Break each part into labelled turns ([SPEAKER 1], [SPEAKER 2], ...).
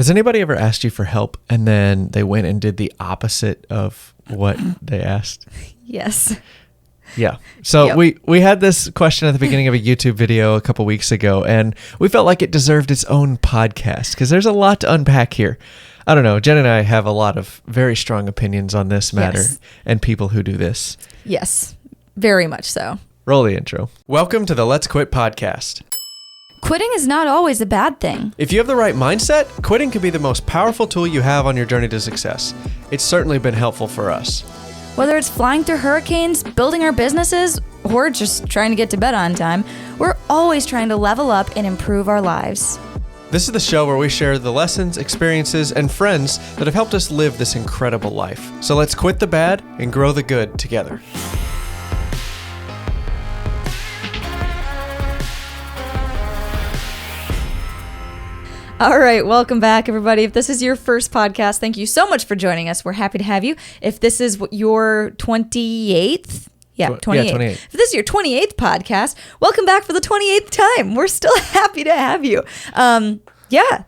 [SPEAKER 1] Has anybody ever asked you for help and then they went and did the opposite of what they asked?
[SPEAKER 2] Yes.
[SPEAKER 1] Yeah. So we had this question at the beginning of a YouTube video a couple weeks ago, and we felt like it deserved its own podcast because there's a lot to unpack here. I don't know. Jen and I have a lot of very strong opinions on this matter and people who do this.
[SPEAKER 2] Yes, very much so.
[SPEAKER 1] Roll the intro. Welcome to the Let's Quit podcast.
[SPEAKER 2] Quitting is not always a bad thing.
[SPEAKER 1] If you have the right mindset, quitting can be the most powerful tool you have on your journey to success. It's certainly been helpful for us.
[SPEAKER 2] Whether it's flying through hurricanes, building our businesses, or just trying to get to bed on time, we're always trying to level up and improve our lives.
[SPEAKER 1] This is the show where we share the lessons, experiences, and friends that have helped us live this incredible life. So let's quit the bad and grow the good together.
[SPEAKER 2] All right, welcome back, everybody. If this is your first podcast, thank you so much for joining us. We're happy to have you. If this is your 28th, 28th. If this is your 28th podcast, welcome back for the 28th time. We're still happy to have you.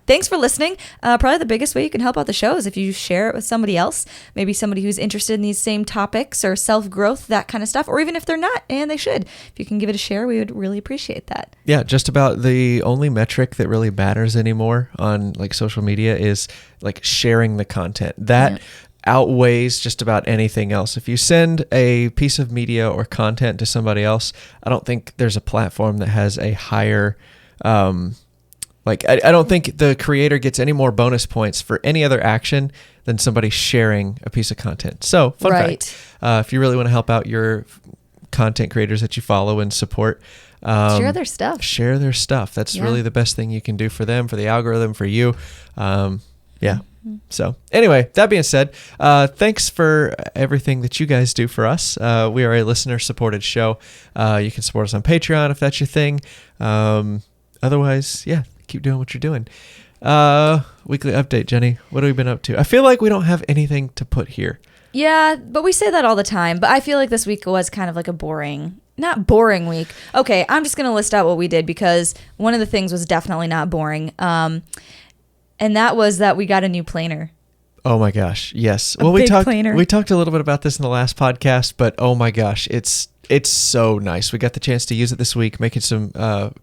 [SPEAKER 2] Thanks for listening. Probably the biggest way you can help out the show is if you share it with somebody else, maybe somebody who's interested in these same topics or self-growth, that kind of stuff, or even if they're not, and they should. If you can give it a share, we would really appreciate that.
[SPEAKER 1] Yeah, just about the only metric that really matters anymore on like social media is like sharing the content. That outweighs just about anything else. If you send a piece of media or content to somebody else, I don't think there's a platform that has a higher I don't think the creator gets any more bonus points for any other action than somebody sharing a piece of content. So, fun fact, if you really want to help out your content creators that you follow and support,
[SPEAKER 2] share their stuff.
[SPEAKER 1] Share their stuff. That's really the best thing you can do for them, for the algorithm, for you. So anyway, that being said, thanks for everything that you guys do for us. We are a listener-supported show. You can support us on Patreon if that's your thing. Otherwise, keep doing what you're doing. Weekly update, Jenny. What have we been up to? I feel like we don't have anything to put here.
[SPEAKER 2] Yeah, but we say that all the time. But I feel like this week was kind of like a not boring week. Okay, I'm just going to list out what we did because one of the things was definitely not boring. And that was that we got a new planer.
[SPEAKER 1] Oh my gosh, yes.
[SPEAKER 2] We talked
[SPEAKER 1] a little bit about this in the last podcast, but oh my gosh, it's so nice. We got the chance to use it this week, making some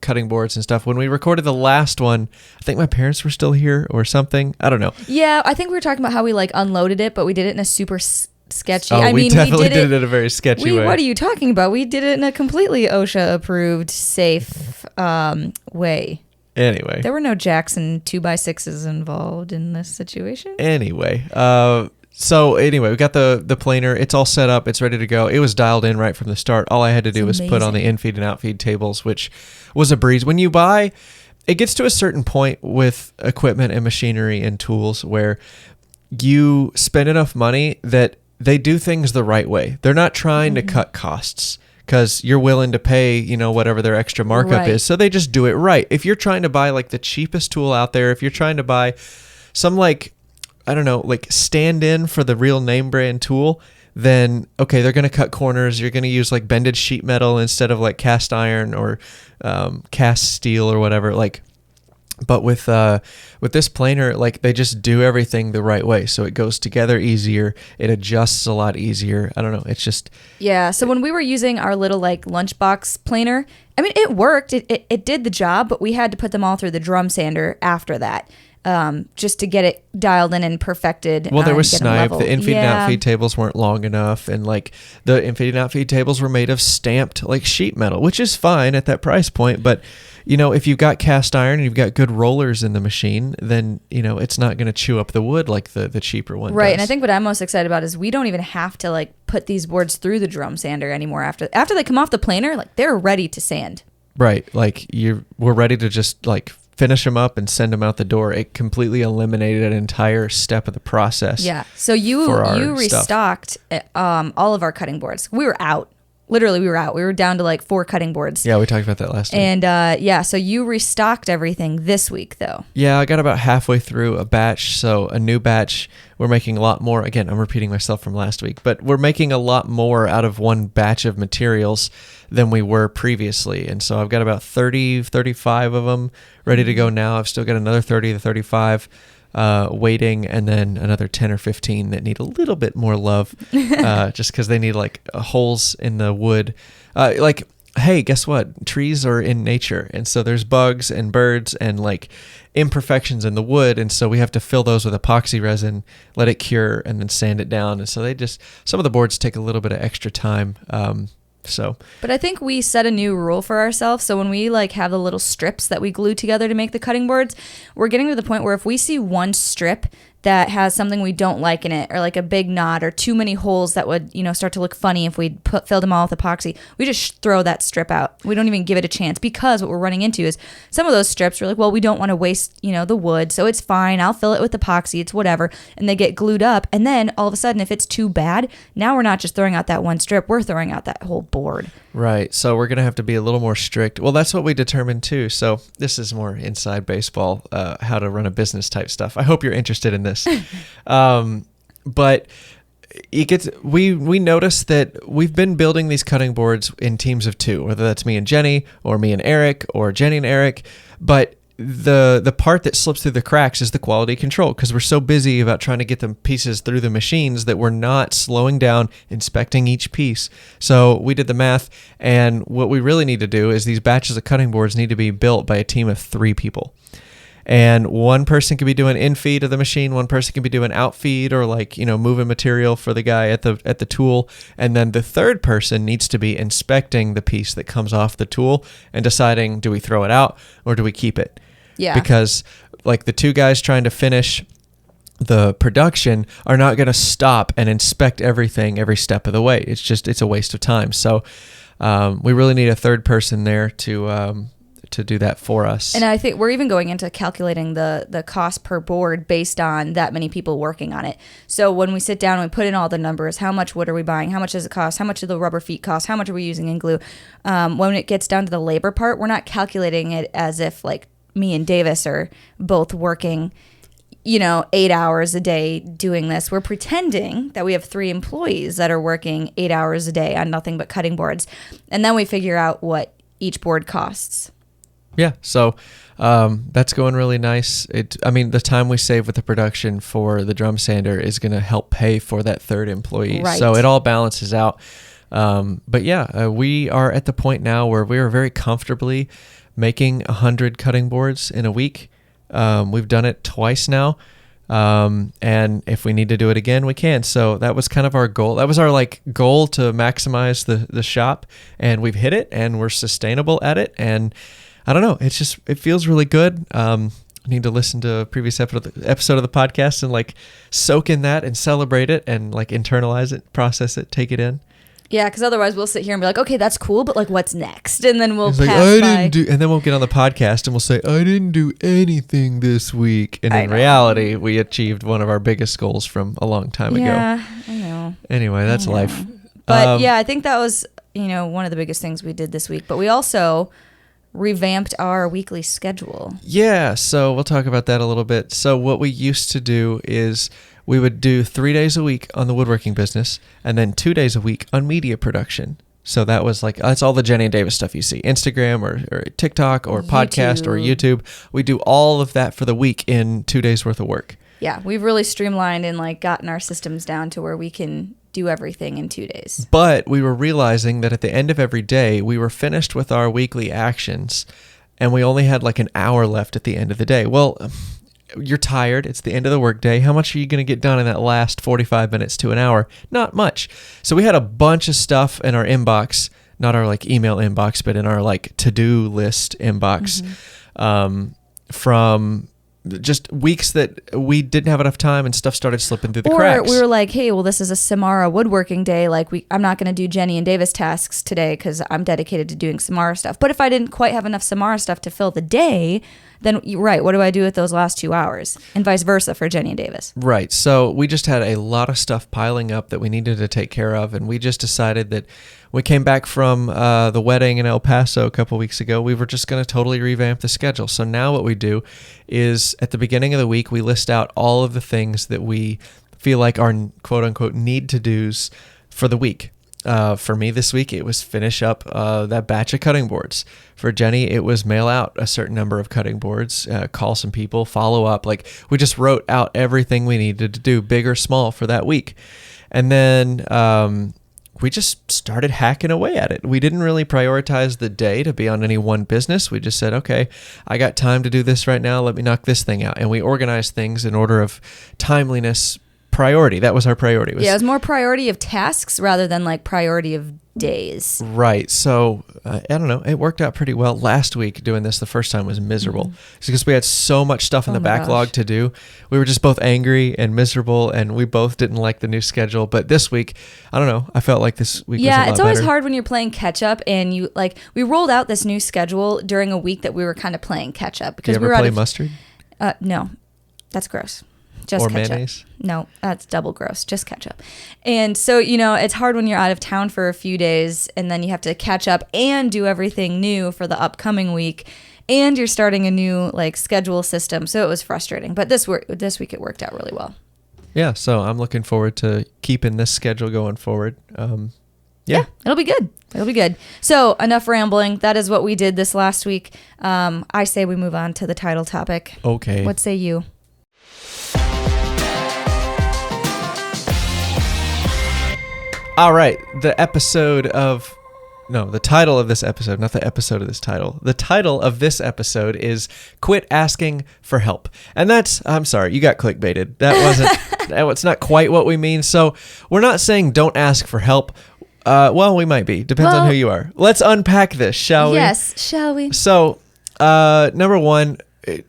[SPEAKER 1] cutting boards and stuff. When we recorded the last one, I think my parents were still here or something. I don't know.
[SPEAKER 2] Yeah, I think we were talking about how we unloaded it, but we did it in a super sketchy.
[SPEAKER 1] We definitely did it in a very sketchy way.
[SPEAKER 2] What are you talking about? We did it in a completely OSHA approved, safe way.
[SPEAKER 1] Anyway.
[SPEAKER 2] There were no Jackson 2x6s involved in this situation.
[SPEAKER 1] Anyway, we got the planer. It's all set up. It's ready to go. It was dialed in right from the start. All I had to do was put on the in-feed and out-feed tables, which was a breeze. When you buy, it gets to a certain point with equipment and machinery and tools where you spend enough money that they do things the right way. They're not trying to cut costs because you're willing to pay, whatever their extra markup is. So they just do it right. If you're trying to buy the cheapest tool out there, if you're trying to buy some stand-in for the real name brand tool, then okay, they're going to cut corners. You're going to use bended sheet metal instead of cast iron or cast steel or whatever. But with this planer, they just do everything the right way. So it goes together easier. It adjusts a lot easier. I don't know. It's just...
[SPEAKER 2] Yeah. So when we were using our little lunchbox planer, I mean, it worked. It did the job, but we had to put them all through the drum sander after that. Just to get it dialed in and perfected.
[SPEAKER 1] Well, there was snipe. The in-feed and out-feed tables weren't long enough. And the in-feed and out-feed tables were made of stamped sheet metal, which is fine at that price point. But, if you've got cast iron and you've got good rollers in the machine, then, it's not going to chew up the wood like the cheaper one
[SPEAKER 2] Right.
[SPEAKER 1] does.
[SPEAKER 2] And I think what I'm most excited about is we don't even have to put these boards through the drum sander anymore. After they come off the planer, they're ready to sand.
[SPEAKER 1] Right. We're ready to just finish them up and send them out the door. It completely eliminated an entire step of the process.
[SPEAKER 2] Yeah. So you restocked all of our cutting boards. We were out. Literally, we were out. We were down to 4 cutting boards.
[SPEAKER 1] Yeah, we talked about that last week.
[SPEAKER 2] And so you restocked everything this week, though.
[SPEAKER 1] Yeah, I got about halfway through a batch. So a new batch, we're making a lot more. Again, I'm repeating myself from last week, but we're making a lot more out of one batch of materials than we were previously. And so I've got about 30, 35 of them ready to go now. I've still got another 30 to 35 waiting, and then another 10 or 15 that need a little bit more love, just because they need like holes in the wood. Hey, guess what? Trees are in nature, and so there's bugs and birds and like imperfections in the wood, and so we have to fill those with epoxy resin, let it cure, and then sand it down. And so some of the boards take a little bit of extra time. But
[SPEAKER 2] I think we set a new rule for ourselves. So when we like have the little strips that we glue together to make the cutting boards, we're getting to the point where if we see one strip that has something we don't like in it, or like a big knot or too many holes that would, start to look funny if we filled them all with epoxy, we just throw that strip out. We don't even give it a chance, because what we're running into is some of those strips, we're like, well, we don't want to waste, the wood, so it's fine. I'll fill it with epoxy. It's whatever. And they get glued up. And then all of a sudden, if it's too bad, now we're not just throwing out that one strip, we're throwing out that whole board.
[SPEAKER 1] Right. So we're going to have to be a little more strict. Well, that's what we determined too. So this is more inside baseball, how to run a business type stuff. I hope you're interested in this. But we noticed that we've been building these cutting boards in teams of 2, whether that's me and Jennie, or me and Eric, or Jennie and Eric. But the part that slips through the cracks is the quality control, because we're so busy about trying to get the pieces through the machines that we're not slowing down, inspecting each piece. So we did the math, and what we really need to do is these batches of cutting boards need to be built by a team of 3 people. And one person could be doing in-feed of the machine, one person can be doing out-feed, or moving material for the guy at the tool, and then the third person needs to be inspecting the piece that comes off the tool and deciding, do we throw it out or do we keep it?
[SPEAKER 2] Yeah.
[SPEAKER 1] Because like the 2 guys trying to finish the production are not going to stop and inspect everything every step of the way. It's a waste of time. So we really need a third person there to do that for us.
[SPEAKER 2] And I think we're even going into calculating the cost per board based on that many people working on it. So when we sit down and we put in all the numbers, how much wood are we buying? How much does it cost? How much do the rubber feet cost? How much are we using in glue? When it gets down to the labor part, we're not calculating it as if like me and Davis are both working 8 hours a day doing this. We're pretending that we have 3 employees that are working 8 hours a day on nothing but cutting boards. And then we figure out what each board costs.
[SPEAKER 1] Yeah, so that's going really nice. The time we save with the production for the drum sander is going to help pay for that third employee.
[SPEAKER 2] Right.
[SPEAKER 1] So it all balances out. But yeah, we are at the point now where we are very comfortably making 100 cutting boards in a week. We've done it twice now. And if we need to do it again, we can. So that was kind of our goal. That was our goal to maximize the shop, and we've hit it, and we're sustainable at it. And I don't know, it feels really good. I need to listen to a previous episode of the podcast and soak in that and celebrate it and internalize it, process it, take it in.
[SPEAKER 2] Yeah, because otherwise we'll sit here and be like, okay, that's cool, but what's next? And then we'll pass
[SPEAKER 1] and then we'll get on the podcast and we'll say, I didn't do anything this week. And in reality, we achieved one of our biggest goals from a long time ago.
[SPEAKER 2] Yeah, I know.
[SPEAKER 1] Anyway, that's life.
[SPEAKER 2] But I think that was, one of the biggest things we did this week. But we also revamped our weekly schedule.
[SPEAKER 1] Yeah, so we'll talk about that a little bit. So what we used to do is we would do 3 days a week on the woodworking business and then 2 days a week on media production. So that was that's all the Jennie and Davis stuff you see, Instagram or TikTok or podcast or YouTube. We do all of that for the week in 2 days worth of work.
[SPEAKER 2] Yeah, we've really streamlined and gotten our systems down to where we can do everything in 2 days.
[SPEAKER 1] But we were realizing that at the end of every day, we were finished with our weekly actions and we only had an hour left at the end of the day. Well, you're tired. It's the end of the workday. How much are you going to get done in that last 45 minutes to an hour? Not much. So we had a bunch of stuff in our inbox, not our email inbox, but in our to-do list inbox, from just weeks that we didn't have enough time and stuff started slipping through the cracks.
[SPEAKER 2] Or we were like, hey, well, this is a Samara woodworking day. I'm not going to do Jennie and Davis tasks today because I'm dedicated to doing Samara stuff. But if I didn't quite have enough Samara stuff to fill the day, then right, what do I do with those last 2 hours? And vice versa for Jennie and Davis.
[SPEAKER 1] Right. So we just had a lot of stuff piling up that we needed to take care of. And we just decided that we came back from the wedding in El Paso a couple weeks ago. We were just going to totally revamp the schedule. So now what we do is at the beginning of the week, we list out all of the things that we feel like are quote unquote need to do's for the week. For me this week, it was finish up that batch of cutting boards. For Jennie, it was mail out a certain number of cutting boards, call some people, follow up. Like, we just wrote out everything we needed to do, big or small, for that week. And then we just started hacking away at it. We didn't really prioritize the day to be on any one business. We just said, okay, I got time to do this right now. Let me knock this thing out. And we organized things in order of timeliness, priority. That was our priority.
[SPEAKER 2] It was more priority of tasks rather than like priority of days.
[SPEAKER 1] Right. So I don't know. It worked out pretty well. Last week doing this the first time was miserable. It's because we had so much stuff in the backlog to do. We were just both angry and miserable, and we both didn't like the new schedule. But this week, I don't know. I felt like this week was a lot
[SPEAKER 2] it's always
[SPEAKER 1] better.
[SPEAKER 2] hard when you're playing catch up, and we rolled out this new schedule during a week that we were kind of playing catch up because
[SPEAKER 1] you ever play mustard?
[SPEAKER 2] No, that's gross. Just
[SPEAKER 1] or
[SPEAKER 2] ketchup.
[SPEAKER 1] Mayonnaise?
[SPEAKER 2] No, that's double gross. Just ketchup. And so, it's hard when you're out of town for a few days and then you have to catch up and do everything new for the upcoming week. And you're starting a new schedule system. So it was frustrating. But this week it worked out really well.
[SPEAKER 1] Yeah. So I'm looking forward to keeping this schedule going forward.
[SPEAKER 2] Yeah, it'll be good. It'll be good. So enough rambling. That is what we did this last week. I say we move on to the title topic.
[SPEAKER 1] Okay.
[SPEAKER 2] What say you?
[SPEAKER 1] All right, the title of this episode, not the episode of this title. The title of this episode is Quit Asking for Help. And I'm sorry, you got clickbaited. It's not quite what we mean. So we're not saying don't ask for help. Well, we might be. Depends on who you are. Let's unpack this, shall we?
[SPEAKER 2] Yes, shall we?
[SPEAKER 1] So, number one,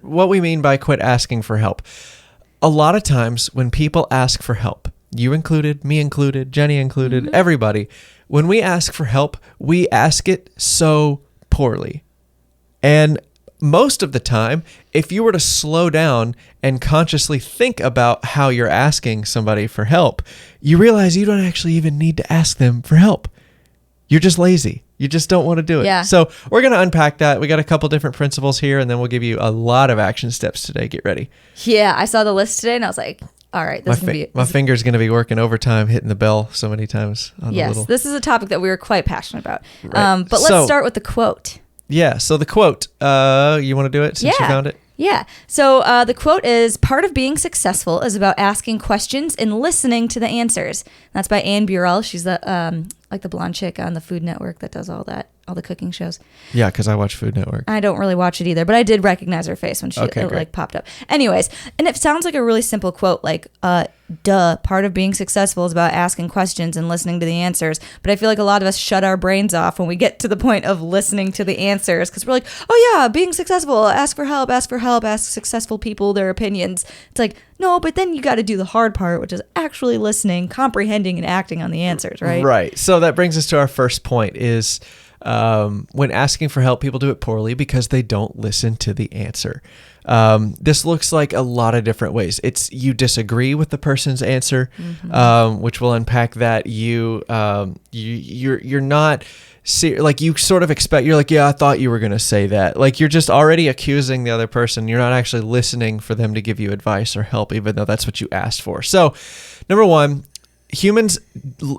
[SPEAKER 1] what we mean by quit asking for help. A lot of times when people ask for help, you included, me included, Jennie included, everybody. When we ask for help, we ask it so poorly. And most of the time, if you were to slow down and consciously think about how you're asking somebody for help, you realize you don't actually even need to ask them for help. You're just lazy. You just don't want to do it.
[SPEAKER 2] Yeah.
[SPEAKER 1] So we're going to unpack that. We got a couple different principles here, and then we'll give you a lot of action steps today. Get ready.
[SPEAKER 2] Yeah, I saw the list today, and I was like, all right, this is going to be...
[SPEAKER 1] My finger's going to be working overtime, hitting the bell so many times.
[SPEAKER 2] This is a topic that we were quite passionate about.
[SPEAKER 1] Right.
[SPEAKER 2] But let's start with the quote.
[SPEAKER 1] Yeah, so the quote, you want to do it since you found it?
[SPEAKER 2] Yeah. So the quote is, part of being successful is about asking questions and listening to the answers. That's by Anne Burrell. She's the blonde chick on the Food Network that does all the cooking shows.
[SPEAKER 1] Yeah, because I watch Food Network.
[SPEAKER 2] I don't really watch it either, but I did recognize her face when it popped up. Anyways, and it sounds like a really simple quote, part of being successful is about asking questions and listening to the answers. But I feel like a lot of us shut our brains off when we get to the point of listening to the answers because we're like, oh yeah, being successful, ask for help, ask successful people their opinions. It's like, no, but then you got to do the hard part, which is actually listening, comprehending, and acting on the answers, right?
[SPEAKER 1] Right. So that brings us to our first point is when asking for help, people do it poorly because they don't listen to the answer. This looks like a lot of different ways. It's you disagree with the person's answer, which we'll unpack that. You're not you sort of expect, you're like, yeah, I thought you were going to say that. Like you're just already accusing the other person. You're not actually listening for them to give you advice or help, even though that's what you asked for. So number one, humans,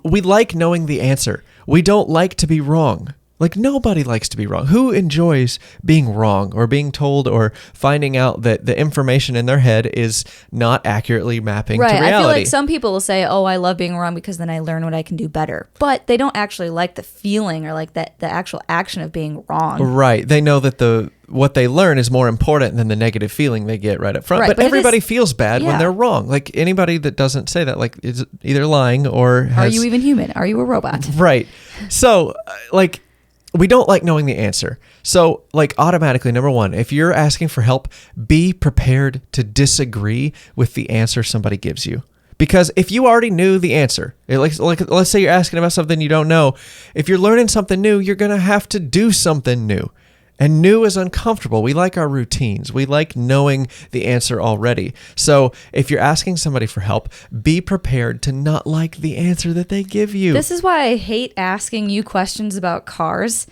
[SPEAKER 1] we like knowing the answer. We don't like to be wrong. Like nobody likes to be wrong. Who enjoys being wrong or being told or finding out that the information in their head is not accurately mapping to reality?
[SPEAKER 2] I feel like some people will say, oh, I love being wrong because then I learn what I can do better. But they don't actually like the feeling or like the actual action of being wrong.
[SPEAKER 1] Right. They know that what they learn is more important than the negative feeling they get right up front. Right. But everybody feels bad when they're wrong. Like anybody that doesn't say that, like is either lying or
[SPEAKER 2] Are you even human? Are you a robot?
[SPEAKER 1] Right. So we don't like knowing the answer. So automatically, number one, if you're asking for help, be prepared to disagree with the answer somebody gives you. Because if you already knew the answer, let's say you're asking about something you don't know, if you're learning something new, you're going to have to do something new. And new is uncomfortable. We like our routines. We like knowing the answer already. So if you're asking somebody for help, be prepared to not like the answer that they give you.
[SPEAKER 2] This is why I hate asking you questions about cars.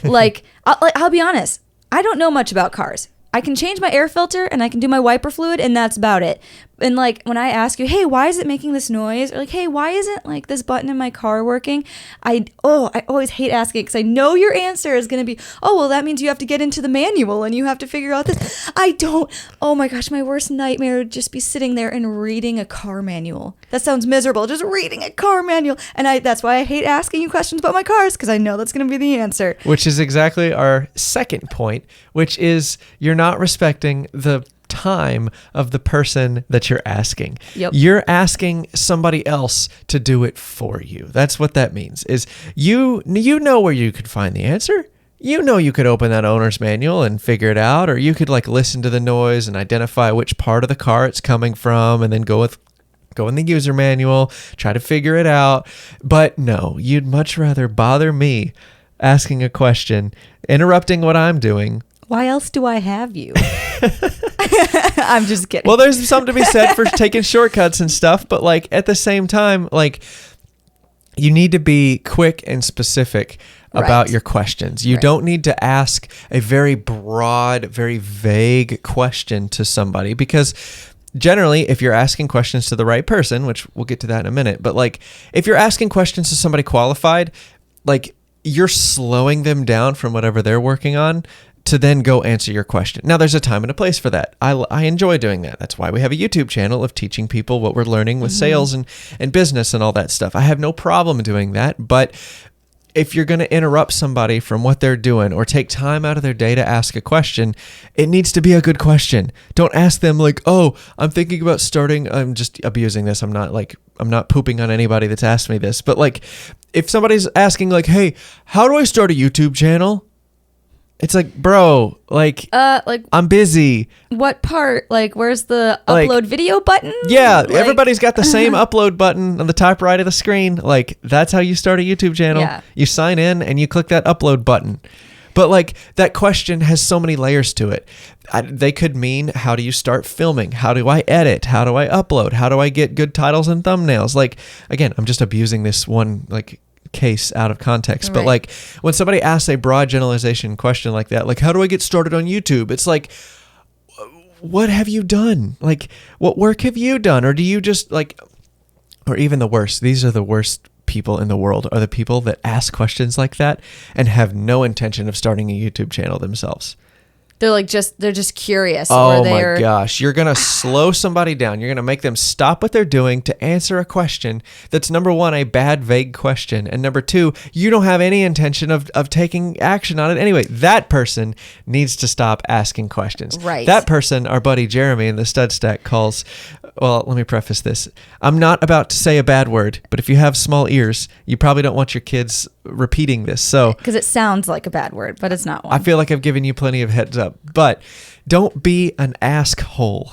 [SPEAKER 2] I'll be honest. I don't know much about cars. I can change my air filter and I can do my wiper fluid and that's about it. And like when I ask you, hey, why is it making this noise? Or like, hey, why isn't like this button in my car working? I always hate asking it because I know your answer is going to be, oh, well, that means you have to get into the manual and you have to figure out this. Oh my gosh, my worst nightmare would just be sitting there and reading a car manual. That sounds miserable, just reading a car manual. And that's why I hate asking you questions about my cars, because I know that's going to be the answer.
[SPEAKER 1] Which is exactly our second point, which is you're not respecting the time of the person that you're asking.
[SPEAKER 2] Yep.
[SPEAKER 1] You're asking somebody else to do it for you. That's what that means. Is you know where you could find the answer. You know you could open that owner's manual and figure it out, or you could like listen to the noise and identify which part of the car it's coming from and then go in the user manual, try to figure it out. But no, you'd much rather bother me asking a question, interrupting what I'm doing.
[SPEAKER 2] Why else do I have you? I'm just kidding.
[SPEAKER 1] Well, there's something to be said for taking shortcuts and stuff, but like at the same time, like you need to be quick and specific about your questions. You don't need to ask a very broad, very vague question to somebody, because generally, if you're asking questions to the right person, which we'll get to that in a minute, but like if you're asking questions to somebody qualified, like you're slowing them down from whatever they're working on to then go answer your question. Now, there's a time and a place for that. I enjoy doing that. That's why we have a YouTube channel of teaching people what we're learning with sales and business and all that stuff. I have no problem doing that. But if you're going to interrupt somebody from what they're doing or take time out of their day to ask a question, it needs to be a good question. Don't ask them like, oh, I'm thinking about starting. I'm just abusing this. I'm not pooping on anybody that's asked me this. But like, if somebody's asking like, hey, how do I start a YouTube channel? It's like, bro, like I'm busy.
[SPEAKER 2] What part? Like, where's the upload video button?
[SPEAKER 1] Yeah, like, everybody's got the same upload button on the top right of the screen. Like, that's how you start a YouTube channel.
[SPEAKER 2] Yeah.
[SPEAKER 1] You sign in and you click that upload button. But like that question has so many layers to it. They could mean, how do you start filming? How do I edit? How do I upload? How do I get good titles and thumbnails? Like, again, I'm just abusing this one like case out of context, but like when somebody asks a broad generalization question like that, like how do I get started on YouTube, it's like, what have you done? Like, what work have you done? Or do you just like, or even the worst, these are the worst people in the world, are the people that ask questions like that and have no intention of starting a YouTube channel themselves.
[SPEAKER 2] They're just curious.
[SPEAKER 1] Oh my gosh. You're going to slow somebody down. You're going to make them stop what they're doing to answer a question that's, number one, a bad, vague question. And number two, you don't have any intention of taking action on it. Anyway, that person needs to stop asking questions.
[SPEAKER 2] Right.
[SPEAKER 1] That person, our buddy Jeremy in the Stud Stack calls, well, let me preface this. I'm not about to say a bad word, but if you have small ears, you probably don't want your kids repeating this. So,
[SPEAKER 2] because it sounds like a bad word, but it's not one.
[SPEAKER 1] I feel like I've given you plenty of heads up, but don't be an asshole.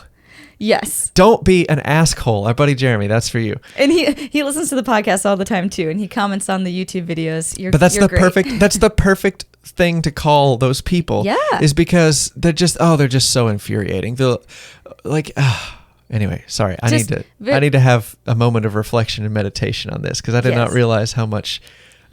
[SPEAKER 2] Yes.
[SPEAKER 1] Don't be an asshole. Our buddy Jeremy, that's for you.
[SPEAKER 2] And he listens to the podcast all the time too, and he comments on the YouTube videos.
[SPEAKER 1] But that's
[SPEAKER 2] you're great.
[SPEAKER 1] That's the perfect thing to call those people.
[SPEAKER 2] Yeah.
[SPEAKER 1] Is because they're just so infuriating. They're like, anyway, sorry. I need to have a moment of reflection and meditation on this, because I did not realize how much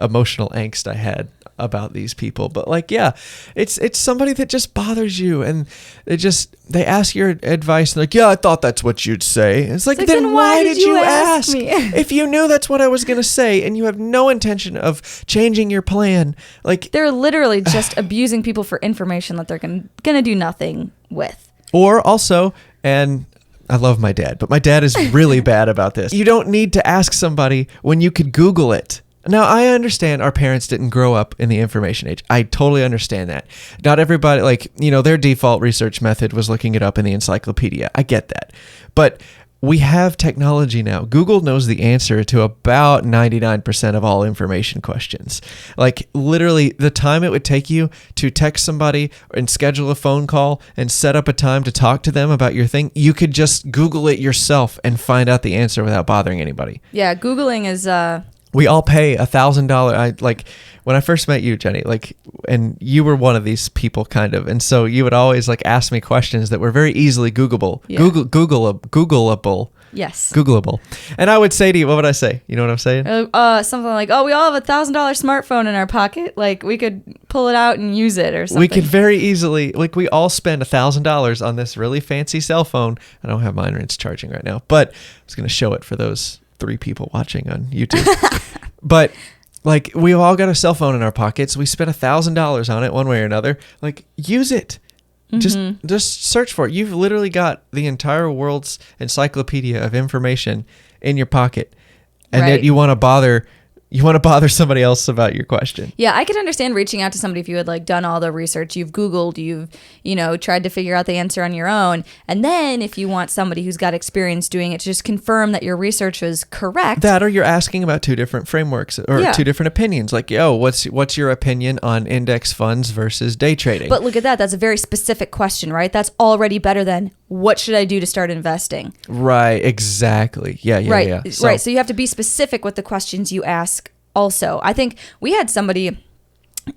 [SPEAKER 1] emotional angst I had about these people. But like, yeah, it's somebody that just bothers you, and they ask your advice and like, yeah, I thought that's what you'd say. It's like, then why did you ask me? If you knew that's what I was going to say and you have no intention of changing your plan, like,
[SPEAKER 2] they're literally just abusing people for information that they're going to do nothing with.
[SPEAKER 1] Or also, and I love my dad, but my dad is really bad about this. You don't need to ask somebody when you could Google it. Now, I understand our parents didn't grow up in the information age. I totally understand that. Not everybody, like, their default research method was looking it up in the encyclopedia. I get that. But we have technology now. Google knows the answer to about 99% of all information questions. Like, literally, the time it would take you to text somebody and schedule a phone call and set up a time to talk to them about your thing, you could just Google it yourself and find out the answer without bothering anybody.
[SPEAKER 2] Yeah, Googling is...
[SPEAKER 1] We all pay $1,000. When I first met you, Jenny, and you were one of these people kind of. And so you would always ask me questions that were very easily Googleable. Yeah. Googleable.
[SPEAKER 2] Yes.
[SPEAKER 1] Googleable. And I would say to you, what would I say? You know what I'm saying?
[SPEAKER 2] Something like, oh, we all have $1,000 smartphone in our pocket. Like, we could pull it out and use it or something.
[SPEAKER 1] We could very easily, like, we all spend $1,000 on this really fancy cell phone. I don't have mine, it's charging right now, but I was going to show it for those 3 people watching on YouTube. But like, we all got a cell phone in our pockets. We spent $1,000 on it one way or another. Like, use it. Just search for it. You've literally got the entire world's encyclopedia of information in your pocket, and yet you want to bother somebody else about your question.
[SPEAKER 2] Yeah, I could understand reaching out to somebody if you had like done all the research, you've Googled, you've tried to figure out the answer on your own, and then if you want somebody who's got experience doing it to just confirm that your research was correct.
[SPEAKER 1] That, or you're asking about 2 different frameworks or 2 different opinions. Like, what's your opinion on index funds versus day trading?
[SPEAKER 2] But look at that. That's a very specific question, right? That's already better than what should I do to start investing?
[SPEAKER 1] Right. Exactly. Yeah.
[SPEAKER 2] Right. So you have to be specific with the questions you ask. Also, I think we had somebody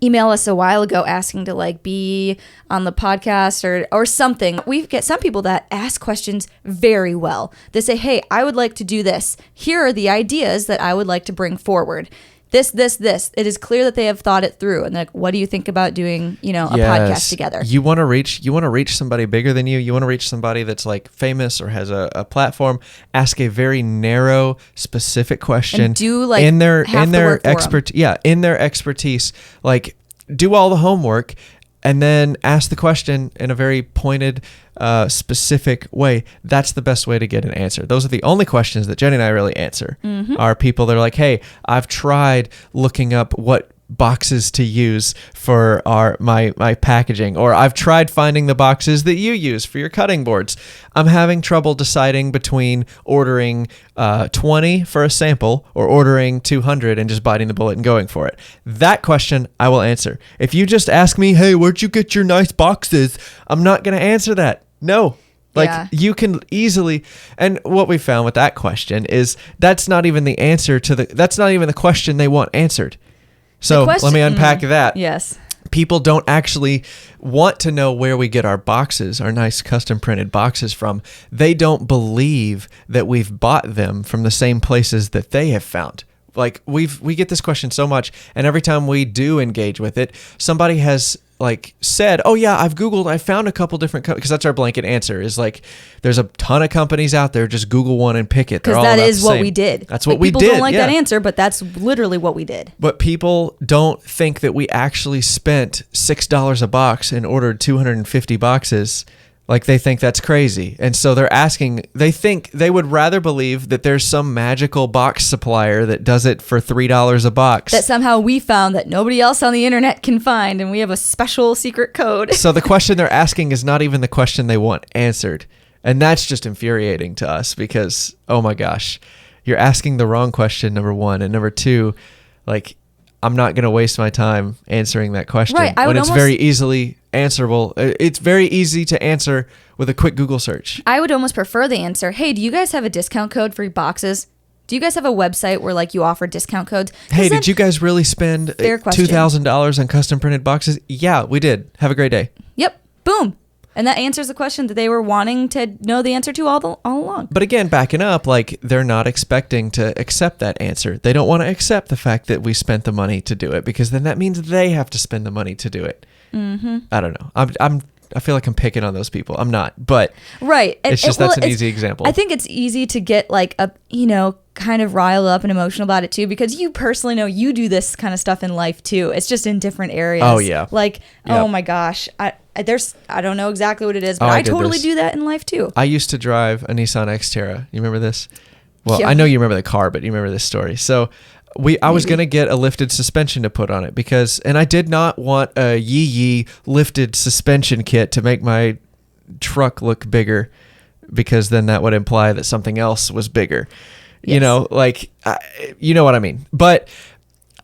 [SPEAKER 2] email us a while ago asking to like be on the podcast or something. We get some people that ask questions very well. They say, hey, I would like to do this. Here are the ideas that I would like to bring forward. This. It is clear that they have thought it through. And like, what do you think about doing, a podcast together?
[SPEAKER 1] You want to reach somebody bigger than you. You want to reach somebody that's like famous or has a platform. Ask a very narrow, specific question.
[SPEAKER 2] And do like
[SPEAKER 1] in their expertise. Like, do all the homework and then ask the question in a very pointed, specific way. That's the best way to get an answer. Those are the only questions that Jennie and I really answer. Are people that are like, hey, I've tried looking up what boxes to use for my packaging, or I've tried finding the boxes that you use for your cutting boards. I'm having trouble deciding between ordering 20 for a sample or ordering 200 and just biting the bullet and going for it. That question I will answer. If you just ask me, hey, where'd you get your nice boxes? I'm not going to answer that. No. Like, you can easily, and what we found with that question is that's not even the answer that's not even the question they want answered. So let me unpack that.
[SPEAKER 2] Yes.
[SPEAKER 1] People don't actually want to know where we get our boxes, our nice custom printed boxes from. They don't believe that we've bought them from the same places that they have found. Like, we get this question so much, and every time we do engage with it, somebody has like said, oh yeah, I've Googled, I found a couple different because that's our blanket answer is like, there's a ton of companies out there, just Google one and pick it.
[SPEAKER 2] Because that is what we did.
[SPEAKER 1] That's what we did. People
[SPEAKER 2] don't like that answer, but that's literally what we did.
[SPEAKER 1] But people don't think that we actually spent $6 a box and ordered 250 boxes. Like, they think that's crazy. And so they're asking, they think they would rather believe that there's some magical box supplier that does it for $3 a box.
[SPEAKER 2] That somehow we found that nobody else on the internet can find, and we have a special secret code.
[SPEAKER 1] So the question they're asking is not even the question they want answered. And that's just infuriating to us because, oh my gosh, you're asking the wrong question, number one. And number two, like, I'm not going to waste my time answering that question when it's very easily answerable. It's very easy to answer with a quick Google search.
[SPEAKER 2] I would almost prefer the answer, hey, do you guys have a discount code for your boxes? Do you guys have a website where like you offer discount codes?
[SPEAKER 1] Hey, did you guys really spend $2,000 on custom printed boxes? Yeah, we did. Have a great day.
[SPEAKER 2] Yep. Boom. And that answers the question that they were wanting to know the answer to all along.
[SPEAKER 1] But again, backing up, like, they're not expecting to accept that answer. They don't want to accept the fact that we spent the money to do it, because then that means they have to spend the money to do it. I don't know. I feel like I'm picking on those people. I'm not, but
[SPEAKER 2] right.
[SPEAKER 1] It's just that's an easy example.
[SPEAKER 2] I think it's easy to get like kind of riled up and emotional about it too, because you personally know you do this kind of stuff in life too. It's just in different areas.
[SPEAKER 1] Oh yeah.
[SPEAKER 2] Like, oh my gosh, I don't know exactly what it is, but I totally do that in life too.
[SPEAKER 1] I used to drive a Nissan Xterra. You remember this? Well, I know you remember the car, but you remember this story. So I was going to get a lifted suspension to put on it and I did not want a yee lifted suspension kit to make my truck look bigger, because then that would imply that something else was bigger. Yes. You know, like, you know what I mean? But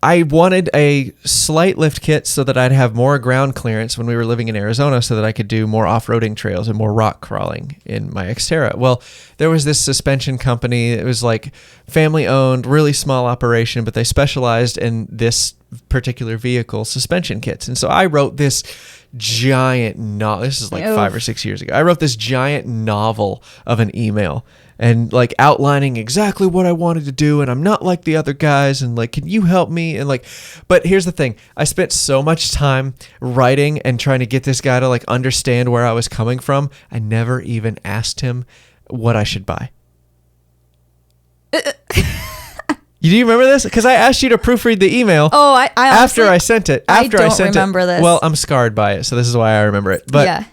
[SPEAKER 1] I wanted a slight lift kit so that I'd have more ground clearance when we were living in Arizona, so that I could do more off-roading trails and more rock crawling in my Xterra. Well, there was this suspension company. It was like family-owned, really small operation, but they specialized in this particular vehicle suspension kits. And so I wrote this giant novel. This is like 5 or 6 years ago. I wrote this giant novel of an email and like outlining exactly what I wanted to do. And I'm not like the other guys. And like, can you help me? And like, but here's the thing. I spent so much time writing and trying to get this guy to like understand where I was coming from. I never even asked him what I should buy. Do you remember this? Because I asked you to proofread the email.
[SPEAKER 2] Oh, I
[SPEAKER 1] after I sent it. After I sent
[SPEAKER 2] remember this.
[SPEAKER 1] Well, I'm scarred by it, so this is why I remember it. But
[SPEAKER 2] yeah.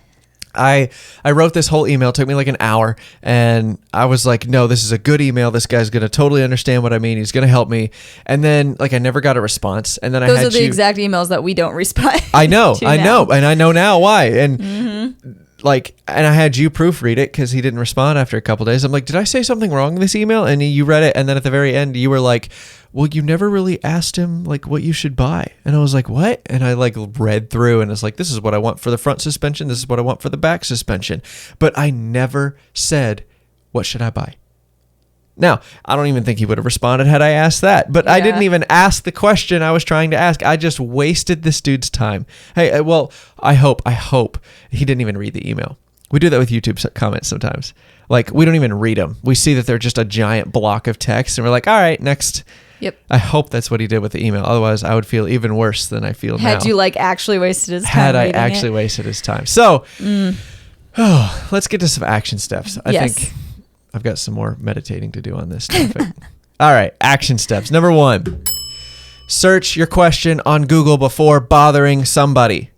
[SPEAKER 1] I wrote this whole email. It took me like an hour, and I was like, no, this is a good email. This guy's gonna totally understand what I mean. He's gonna help me. And then like I never got a response. And then
[SPEAKER 2] those are the exact emails that we don't respond.
[SPEAKER 1] I know, and I know now why. And like, and I had you proofread it because he didn't respond after a couple days. I'm like, did I say something wrong in this email? And you read it, and then at the very end, you were like, well, you never really asked him like what you should buy. And I was like, what? And I like read through, and it's like, this is what I want for the front suspension. This is what I want for the back suspension. But I never said, what should I buy? Now, I don't even think he would have responded had I asked that, but I didn't even ask the question I was trying to ask. I just wasted this dude's time. Hey, well, I hope he didn't even read the email. We do that with YouTube comments sometimes. Like, we don't even read them. We see that they're just a giant block of text, and we're like, all right, next.
[SPEAKER 2] Yep.
[SPEAKER 1] I hope that's what he did with the email. Otherwise, I would feel even worse than I feel now.
[SPEAKER 2] Had you like actually wasted his time?
[SPEAKER 1] Had I actually wasted his time. So, let's get to some action steps. I think I've got some more meditating to do on this topic. All right, action steps. Number 1, search your question on Google before bothering somebody.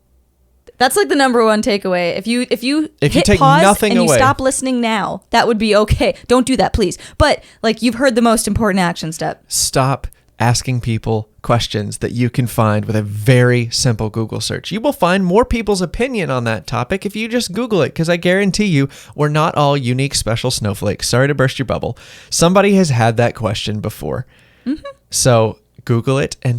[SPEAKER 2] That's like the number 1 takeaway. If you hit
[SPEAKER 1] take
[SPEAKER 2] pause
[SPEAKER 1] nothing
[SPEAKER 2] and you
[SPEAKER 1] away.
[SPEAKER 2] stop listening now, that would be okay. Don't do that, please. But like you've heard the most important action step.
[SPEAKER 1] Stop asking people questions that you can find with a very simple Google search. You will find more people's opinion on that topic if you just Google it, because I guarantee you we're not all unique special snowflakes. Sorry to burst your bubble. Somebody has had that question before. Mm-hmm. So Google it and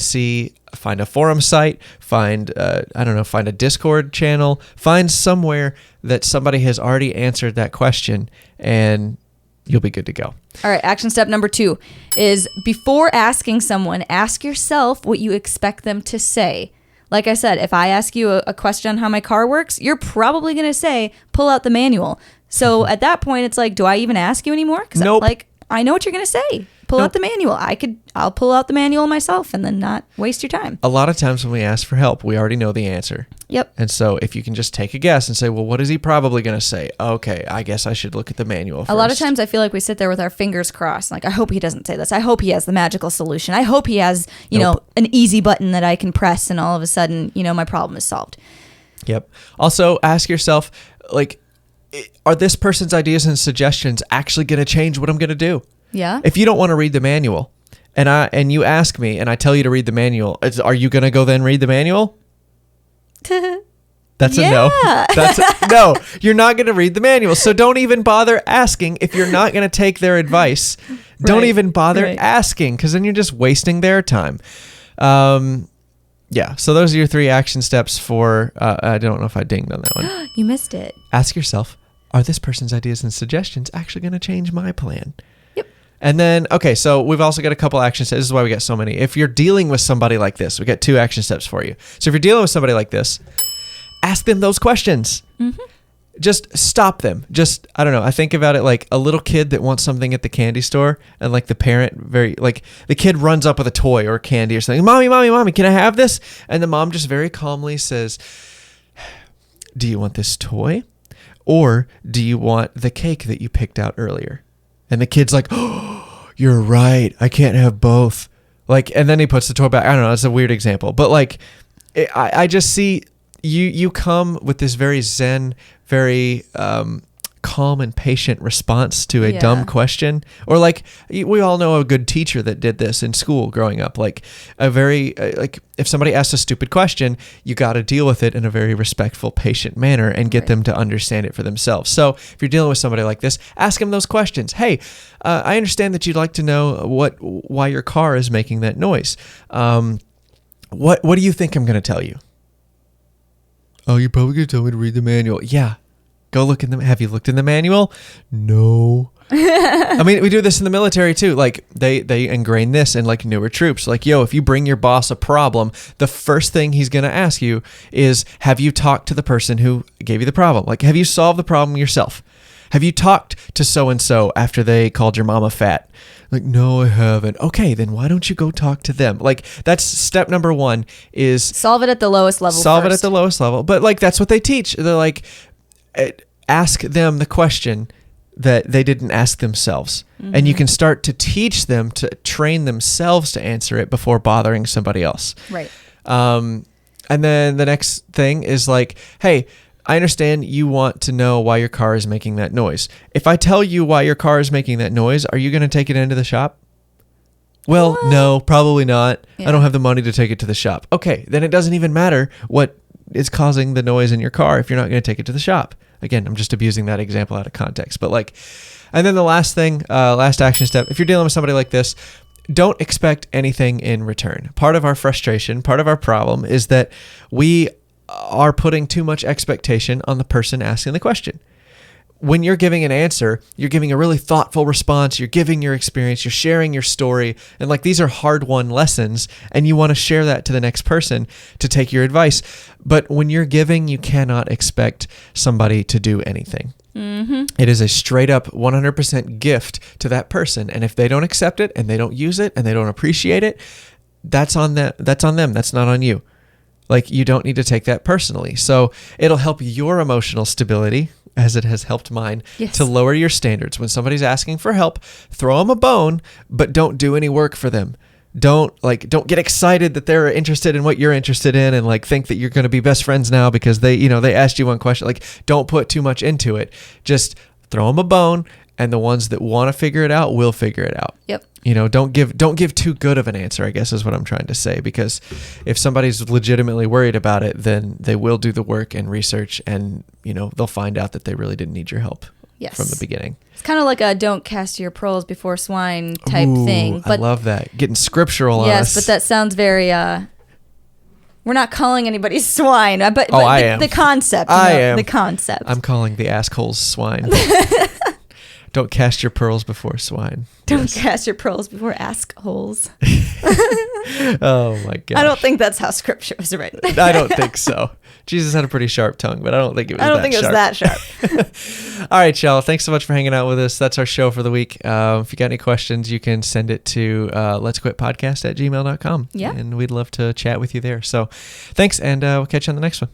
[SPEAKER 1] find a forum site, find a Discord channel, find somewhere that somebody has already answered that question, and you'll be good to go.
[SPEAKER 2] All right, action step number 2 is before asking someone, ask yourself what you expect them to say. Like I said, if I ask you a question on how my car works, you're probably going to say, pull out the manual. So at that point, it's like, do I even ask you anymore? Because
[SPEAKER 1] nope.
[SPEAKER 2] I know what you're going to say. Pull out the manual. I'll pull out the manual myself and then not waste your time.
[SPEAKER 1] A lot of times when we ask for help, we already know the answer.
[SPEAKER 2] Yep.
[SPEAKER 1] And so if you can just take a guess and say, well, what is he probably going to say? Okay, I guess I should look at the manual first.
[SPEAKER 2] A lot of times I feel like we sit there with our fingers crossed. Like, I hope he doesn't say this. I hope he has the magical solution. I hope he has, you know, an easy button that I can press and all of a sudden, my problem is solved.
[SPEAKER 1] Yep. Also, ask yourself, like, are this person's ideas and suggestions actually going to change what I'm going to do?
[SPEAKER 2] Yeah.
[SPEAKER 1] If you don't want to read the manual and you ask me and I tell you to read the manual, are you going to go then read the manual? That's a no. No, you're not going to read the manual. So don't even bother asking if you're not going to take their advice. Don't even bother asking, because then you're just wasting their time. Yeah. So those are your 3 action steps for, I don't know if I dinged on that one.
[SPEAKER 2] You missed it.
[SPEAKER 1] Ask yourself, are this person's ideas and suggestions actually going to change my plan?
[SPEAKER 2] Yep.
[SPEAKER 1] And then, okay, so we've also got a couple action steps. This is why we got so many. If you're dealing with somebody like this, we got 2 action steps for you. So if you're dealing with somebody like this, ask them those questions. Mm-hmm. Just stop them. Just, I don't know. I think about it like a little kid that wants something at the candy store, and like the parent the kid runs up with a toy or candy or something. Mommy, can I have this? And the mom just very calmly says, do you want this toy? Or do you want the cake that you picked out earlier? And the kid's like, oh, you're right. I can't have both. Like, and then he puts the toy back. I don't know. It's a weird example, but like, I just see you come with this very zen, very calm and patient response to a dumb question. Or like, we all know a good teacher that did this in school growing up. Like a very, like if somebody asks a stupid question, you got to deal with it in a very respectful, patient manner and get them to understand it for themselves. So if you're dealing with somebody like this, ask them those questions. Hey, I understand that you'd like to know why your car is making that noise. What do you think I'm going to tell you? Oh, you're probably going to tell me to read the manual. Yeah. Go look in the. Have you looked in the manual? No. I mean, we do this in the military too. Like they ingrain this in like newer troops. Like, yo, if you bring your boss a problem, the first thing he's going to ask you is, have you talked to the person who gave you the problem? Like, have you solved the problem yourself? Have you talked to so-and-so after they called your mama fat? Like, no, I haven't. Okay, then why don't you go talk to them? Like, that's step number one is...
[SPEAKER 2] Solve it at the lowest level
[SPEAKER 1] Solve
[SPEAKER 2] first.
[SPEAKER 1] it at the lowest level. But, like, that's what they teach. They're like, ask them the question that they didn't ask themselves. Mm-hmm. And you can start to teach them to train themselves to answer it before bothering somebody else.
[SPEAKER 2] Right.
[SPEAKER 1] And then the next thing is like, hey, I understand you want to know why your car is making that noise. If I tell you why your car is making that noise, are you going to take it into the shop? Well, no, probably not. Yeah. I don't have the money to take it to the shop. Okay, then it doesn't even matter what is causing the noise in your car if you're not going to take it to the shop. Again, I'm just abusing that example out of context. But like, and then the last thing, last action step, if you're dealing with somebody like this, don't expect anything in return. Part of our frustration, part of our problem is that we are putting too much expectation on the person asking the question. When you're giving an answer, you're giving a really thoughtful response, you're giving your experience, you're sharing your story, and like these are hard-won lessons, and you want to share that to the next person to take your advice. But when you're giving, you cannot expect somebody to do anything. Mm-hmm. It is a straight up 100% gift to that person, and if they don't accept it, and they don't use it, and they don't appreciate it, that's on them. That's not on you. Like, you don't need to take that personally. So it'll help your emotional stability, as it has helped mine, yes, to lower your standards. When somebody's asking for help, throw them a bone, but don't do any work for them. Don't get excited that they're interested in what you're interested in and like think that you're going to be best friends now because they asked you one question. Like, don't put too much into it. Just throw them a bone, and the ones that want to figure it out will figure it out.
[SPEAKER 2] Yep.
[SPEAKER 1] Don't give too good of an answer, I guess is what I'm trying to say, because if somebody's legitimately worried about it, then they will do the work and research, and they'll find out that they really didn't need your help. Yes. From the beginning.
[SPEAKER 2] It's kind of like a don't cast your pearls before swine type thing.
[SPEAKER 1] But I love that. Getting scriptural on us.
[SPEAKER 2] Yes, but that sounds very we're not calling anybody swine, but
[SPEAKER 1] I am.
[SPEAKER 2] The concept.
[SPEAKER 1] I am.
[SPEAKER 2] The concept.
[SPEAKER 1] I'm calling the assholes swine. Don't cast your pearls before swine.
[SPEAKER 2] Don't cast your pearls before assholes.
[SPEAKER 1] Oh my God.
[SPEAKER 2] I don't think that's how scripture was written.
[SPEAKER 1] I don't think so. Jesus had a pretty sharp tongue, but I don't think it was that sharp. All right, y'all. Thanks so much for hanging out with us. That's our show for the week. If you got any questions, you can send it to letsquitpodcast@gmail.com. Yeah. And we'd love to chat with you there. So thanks, and we'll catch you on the next one.